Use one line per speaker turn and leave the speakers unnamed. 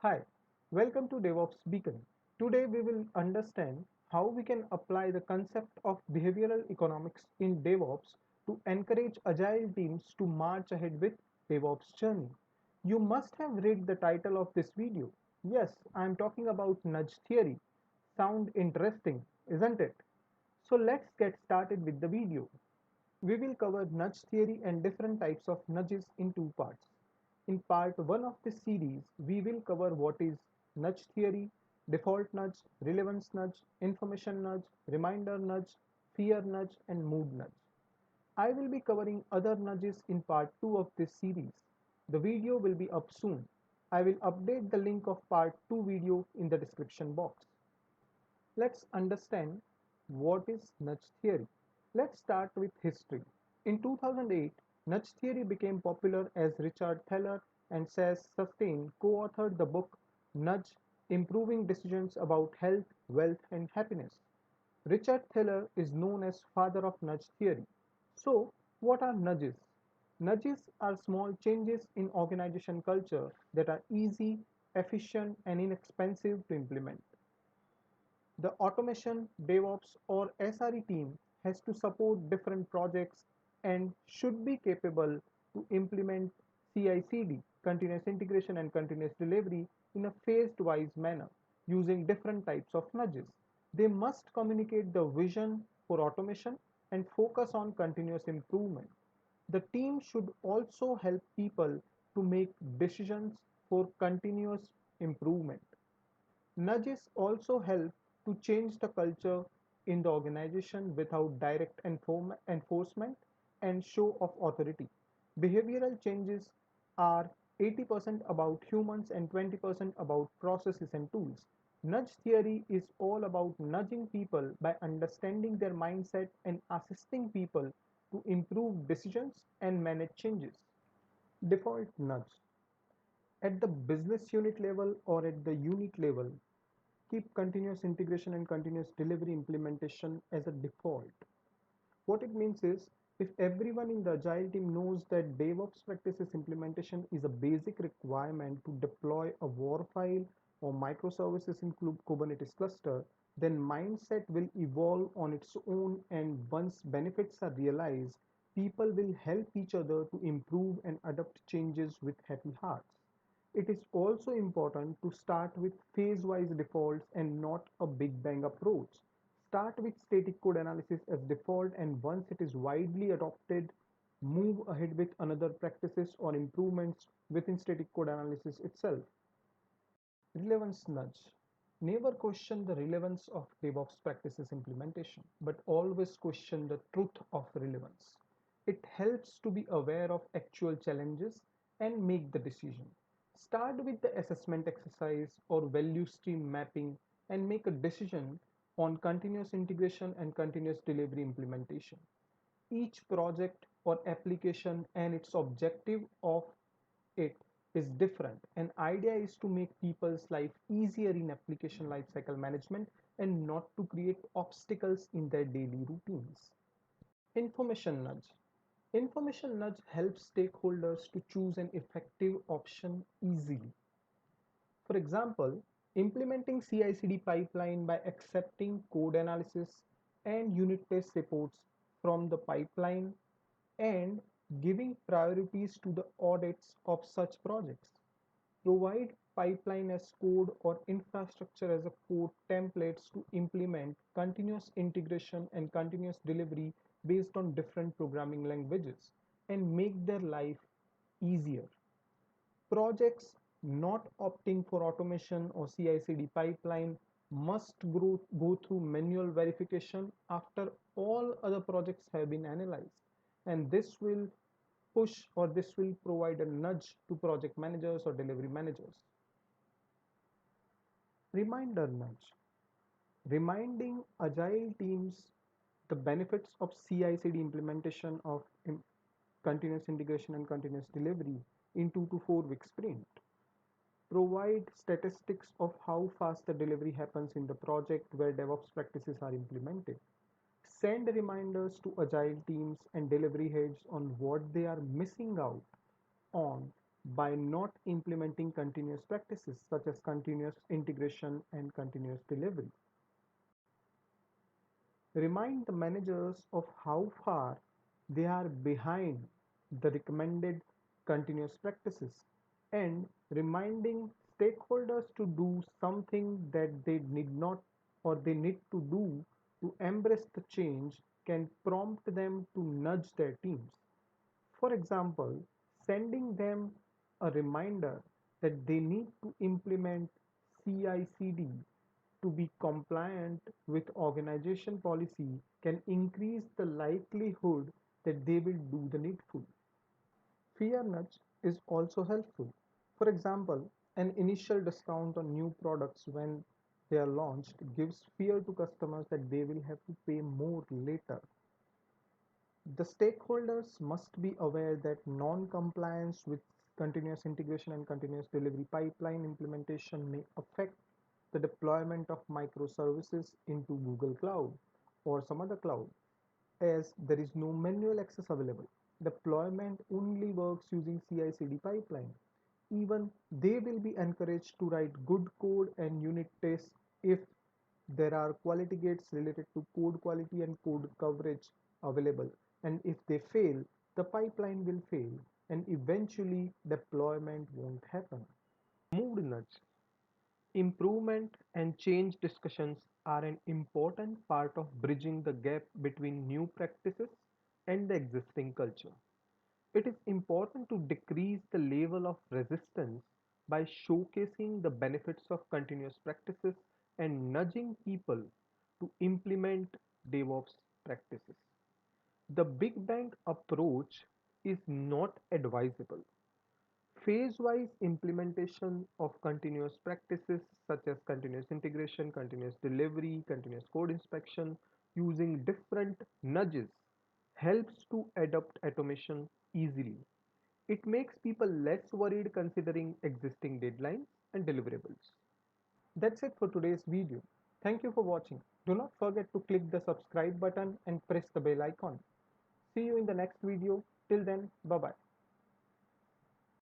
Hi, welcome to DevOps Beacon. Today we will understand how we can apply the concept of behavioral economics in DevOps to encourage agile teams to march ahead with DevOps journey. You must have read the title of this video. Yes, I am talking about nudge theory. Sound interesting, isn't it? So let's get started with the video. We will cover nudge theory and different types of nudges in two parts. In part 1 of this series, we will cover what is nudge theory, default nudge, relevance nudge, information nudge, reminder nudge, fear nudge, and mood nudge. I will be covering other nudges in part 2 of this series. The video will be up soon. I will update the link of part 2 video in the description box. Let's understand what is nudge theory. Let's start with history. In 2008, nudge theory became popular as Richard Thaler and Cass Sunstein co-authored the book Nudge: Improving Decisions About Health, Wealth and Happiness. Richard Thaler is known as father of nudge theory. So, what are nudges? Nudges are small changes in organization culture that are easy, efficient and inexpensive to implement. The automation, DevOps, or SRE team has to support different projects and should be capable to implement CI/CD, continuous integration and continuous delivery, in a phased-wise manner using different types of nudges. They must communicate the vision for automation and focus on continuous improvement. The team should also help people to make decisions for continuous improvement. Nudges also help to change the culture in the organization without direct enforcement and show of authority. Behavioral changes are 80% about humans and 20% about processes and tools. Nudge theory is all about nudging people by understanding their mindset and assisting people to improve decisions and manage changes. Default nudge. At the business unit level or at the unit level, keep continuous integration and continuous delivery implementation as a default. What it means is, if everyone in the agile team knows that DevOps practices implementation is a basic requirement to deploy a war file or microservices in Kubernetes cluster, then mindset will evolve on its own, and once benefits are realized, people will help each other to improve and adopt changes with happy hearts. It is also important to start with phase-wise defaults and not a big bang approach. Start with static code analysis as default, and once it is widely adopted, move ahead with another practices or improvements within static code analysis itself. Relevance nudge. Never question the relevance of DevOps practices implementation, but always question the truth of relevance. It helps to be aware of actual challenges and make the decision. Start with the assessment exercise or value stream mapping and make a decision on continuous integration and continuous delivery implementation. Each project or application and its objective of it is different. An idea is to make people's life easier in application lifecycle management and not to create obstacles in their daily routines. Information nudge. Information nudge helps stakeholders to choose an effective option easily. For example, implementing CI/CD pipeline by accepting code analysis and unit test reports from the pipeline and giving priorities to the audits of such projects. Provide pipeline as code or infrastructure as a code templates to implement continuous integration and continuous delivery based on different programming languages and make their life easier. Projects not opting for automation or CI/CD pipeline must go through manual verification after all other projects have been analyzed, and this will provide a nudge to project managers or delivery managers. Reminder nudge. Reminding agile teams the benefits of CI/CD implementation of continuous integration and continuous delivery in 2 to 4 week sprint. Provide statistics of how fast the delivery happens in the project where DevOps practices are implemented. Send reminders to agile teams and delivery heads on what they are missing out on by not implementing continuous practices such as continuous integration and continuous delivery. Remind the managers of how far they are behind the recommended continuous practices, and reminding stakeholders to do something that they need not or they need to do to embrace the change can prompt them to nudge their teams. For example, sending them a reminder that they need to implement CI/CD to be compliant with organization policy can increase the likelihood that they will do the needful. Fear nudge is also helpful. For example, an initial discount on new products when they are launched gives fear to customers that they will have to pay more later. The stakeholders must be aware that non-compliance with continuous integration and continuous delivery pipeline implementation may affect the deployment of microservices into Google Cloud or some other cloud, as there is no manual access available. Deployment only works using CI/CD pipeline. Even they will be encouraged to write good code and unit tests if there are quality gates related to code quality and code coverage available. And if they fail, the pipeline will fail and eventually deployment won't happen. Mood nudge. Improvement and change discussions are an important part of bridging the gap between new practices and the existing culture. It is important to decrease the level of resistance by showcasing the benefits of continuous practices and nudging people to implement DevOps practices. The Big Bang approach is not advisable. Phase-wise implementation of continuous practices such as continuous integration, continuous delivery, continuous code inspection using different nudges helps to adopt automation easily. It makes people less worried considering existing deadlines and deliverables. That's it for today's video. Thank you for watching. Do not forget to click the subscribe button and press the bell icon. See you in the next video. Till then, bye bye.